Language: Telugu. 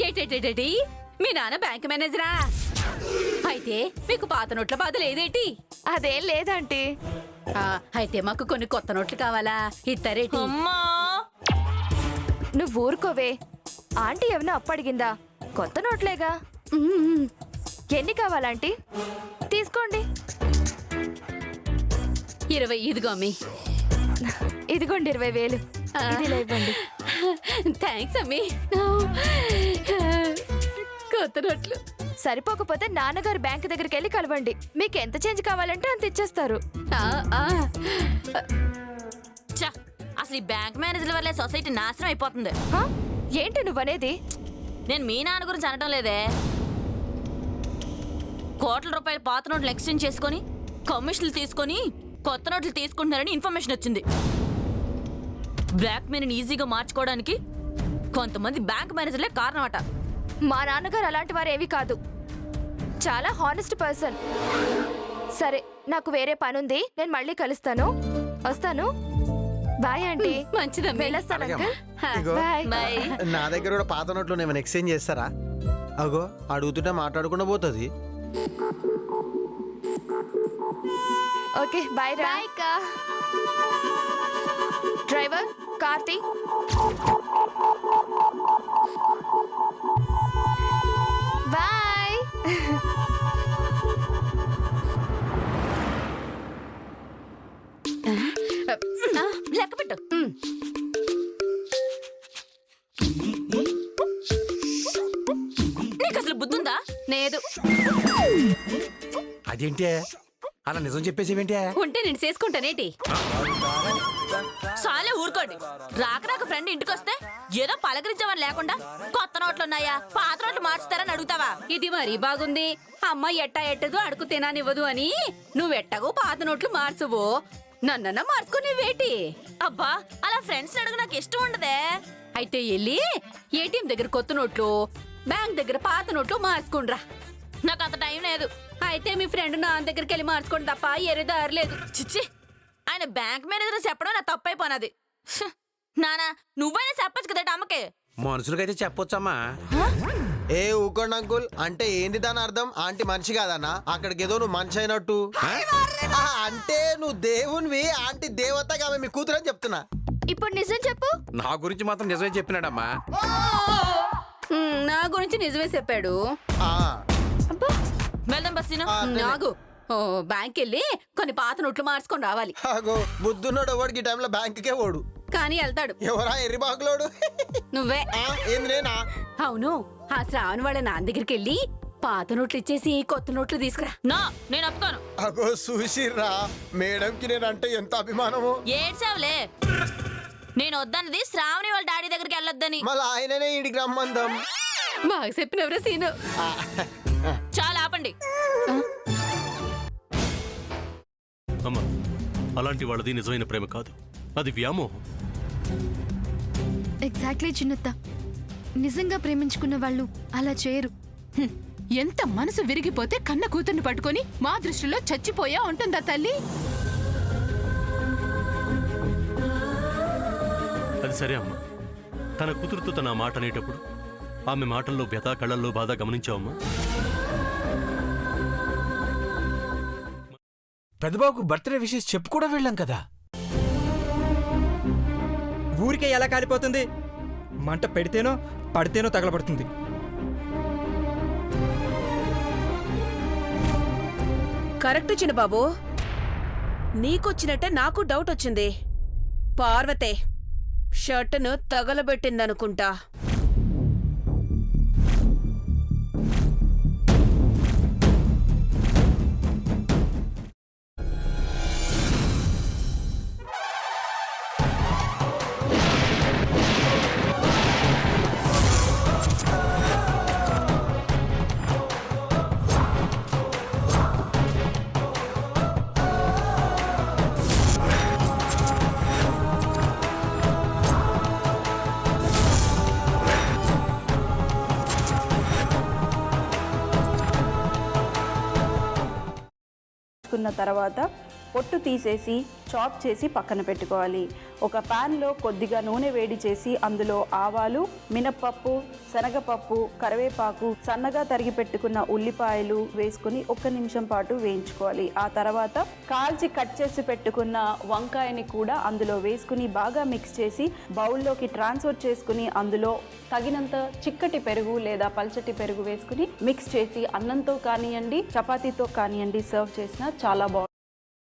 ఏటేటేటి మీ నాన్న బ్యాంక్ మేనేజరా? అయితే మీకు పాత నోట్ల బాధ లేదేటి? అదేం లేదంటీ. అయితే మాకు కొన్ని కొత్త నోట్లు కావాలా? ఇస్తారేటి? అమ్మా నువ్వు ఊరుకోవే. ఆంటీ ఏమన్నా అప్పడిగిందా? కొత్త నోట్లేగా. ఎన్ని కావాలంటీ? తీసుకోండి. 20 ఇదిగో అమ్మి. ఇదిగోండి 20,000. ఇదిలా ఇవ్వండి. థ్యాంక్స్ అమ్మి. కొత్త నోట్లు సరిపోకపోతే నాన్నగారు బ్యాంక్ దగ్గరికి వెళ్ళి కలవండి. మీకు ఎంత చేంజ్ కావాలంటే అంత ఇచ్చేస్తారు. ఛ, అసలు ఈ బ్యాంక్ మేనేజర్ల వల్లే సొసైటీ నాశనం అయిపోతుంది. హా? ఏంటి నువ్వనేది? నేను మీ నాన్న గురించి అనడం లేదే. కోట్ల రూపాయల పాత నోట్లు ఎక్స్చేంజ్ చేసుకొని కమిషన్లు తీసుకొని కొత్త నోట్లు తీసుకుంటున్నారని ఇన్ఫర్మేషన్ వచ్చింది. బ్లాక్ మనీని ఈజీగా మార్చుకోవడానికి కొంతమంది బ్యాంక్ మేనేజర్లే కారణమట. మా నాన్నగారు అలాంటి వారు ఏవి కాదు. చాలా హానెస్ట్ పర్సన్. సరే, నాకు వేరే పనుంది. నేను మళ్ళీ కలుస్తాను. వస్తాను. Bye aunty. మంచిదమ్మి. వెళ్ళొస్తాను అలాగే అంకుల్. ఇగో. బాయ్. బాయ్. నా దగ్గర కూడా పాత నోట్లు ఏమైనా ఎక్స్చేంజ్ చేస్తారా? అగో అడుగుతుంటే మాట్లాడకుండా పోతుంది. ఓకే బాయ్ రా. డ్రైవర్ కార్తీ. బాయ్. లెక్క పెట్టు. నీకు అసలు బుద్ధుందా? లేదు. అదేంటే అలా నిజం చెప్పేసేవేంటే? ఉంటే నేను చేసుకుంటానేటి? చాలే ఊరుకోండి. రాక ఫ్రెండ్ ఇంటికి వస్తే ఏదో పలకరించామని లేకుండా కొత్త నోట్లు ఉన్నాయా, పాత నోట్లు మార్చుతారని అడుగుతావా? ఇది మరీ బాగుంది. అమ్మాయి ఎట్టదు అడుగు తినానివ్వదు అని నువ్వెట్టగో పాత నోట్లు మార్చవు, నన్నన్నా మార్చుకుని వేటి? అబ్బా, అలా ఫ్రెండ్స్ అడుగు నాకు ఇష్టం ఉండదే. అయితే వెళ్ళి ఏటీఎం దగ్గర కొత్త నోట్లు, బ్యాంక్ దగ్గర పాత నోట్లు మార్చుకుండ్రా. నాకు అంత టైం లేదు. అయితే మీ ఫ్రెండ్ నా దగ్గరికి వెళ్ళి మార్చుకోండి తప్ప ఏరే దారి లేదు. చిచ్చి, ఆయన బ్యాంక్ మేనేజర్ చెప్పడం నా తప్పైపోనది. నానా, నువ్వైనా చెప్పచ్చు కదా అమ్మకే. మనుషులకైతే చెప్పొచ్చమ్మా. ఏ ఊకోండి అంకుల్. అంటే ఏంది దాని అర్థం? ఆంటీ మనిషి కాదన్నా? అక్కడికి ఏదో నువ్వు మనిషి అయినట్టు. అంటే నువ్వు దేవునివి, ఆంటీ దేవతగా మీ కూతురు అని చెప్తున్నా. ఇప్పుడు నిజం చెప్పు. నా గురించి మాత్రం నిజమే చెప్పినాడమ్మా. నా గురించి నిజమే చెప్పాడు. వెళ్దాం బస్సీను. నాగు బ్యాంక్ వెళ్ళి కొన్ని పాత నోట్లు మార్చుకొని రావాలి. బుద్ధున్నాడు వాడికి ఈ టైంలో బ్యాంకుకే ఓడు. కానీ వెళ్తాడు. ఎవరా ఎర్రి బాగులోడు? నువ్వే. ఏంది నేనా? అవును, ఆ శ్రావణ్ వాళ్ళ నాన్న దగ్గరికి వెళ్ళి పాత నోట్లు ఇచ్చేసి కొత్త నోట్లు తీసుకురా. నా నేను ఒప్పుకోను. అగో చూసిర్రా, మేడంకి నేనంటే ఎంత అభిమానము. ఏడ్చావులే. నేను వద్దన్నది శ్రావణి వాళ్ళ డాడీ దగ్గరికి వెళ్ళొద్దని. మళ్ళీ ఆయననే ఈడికి రమ్మందాం. బాగా చెప్పినవరా సీను. చాలా ఆపండి. అమ్మా, అలాంటి వాళ్ళది నిజమైన ప్రేమ కాదు, అది వ్యామోహం. ఎగ్జాక్ట్లీ చిన్నత్త. నిజంగా ప్రేమించుకున్న వాళ్ళు అలా చేయరు. ఎంత మనసు విరిగిపోతే కన్న కూతుర్ని పట్టుకొని మా దృష్టిలో చచ్చిపోయా ఉంటుందా తల్లి? అది సరే అమ్మా, తన కూతురుతో తన మాట అనేటప్పుడు ఆమె మాటల్లో వ్యథ, కళ్ళల్లో బాధ గమనించావమ్మా? పెద్దబాబుకు బర్త్డే విషెస్ చెప్పు కూడా వెళ్ళాం కదా. ఊరికే ఎలా కాలిపోతుంది? మంట పెడితేనో పడితేనో తగలబడుతుంది. కరెక్ట్ చిన్నబాబు, నీకొచ్చినట్టే నాకు డౌట్ వచ్చింది. పార్వతే షర్టును తగలబెట్టిందనుకుంటా. తర్వాత పొట్టు తీసేసి చాప్ చేసి పక్కన పెట్టుకోవాలి. ఒక ప్యాన్లో కొద్దిగా నూనె వేడి చేసి అందులో ఆవాలు, మినప్పప్పు, శనగపప్పు, కరివేపాకు, సన్నగా తరిగి పెట్టుకున్న ఉల్లిపాయలు వేసుకుని 1 నిమిషం పాటు వేయించుకోవాలి. ఆ తర్వాత కాల్చి కట్ చేసి పెట్టుకున్న వంకాయని కూడా అందులో వేసుకుని బాగా మిక్స్ చేసి బౌల్లోకి ట్రాన్స్ఫర్ చేసుకుని అందులో తగినంత చిక్కటి పెరుగు లేదా పల్చటి పెరుగు వేసుకుని మిక్స్ చేసి అన్నంతో కానివ్వండి, చపాతీతో కానివ్వండి సర్వ్ చేసినా చాలా బాగుంటుంది.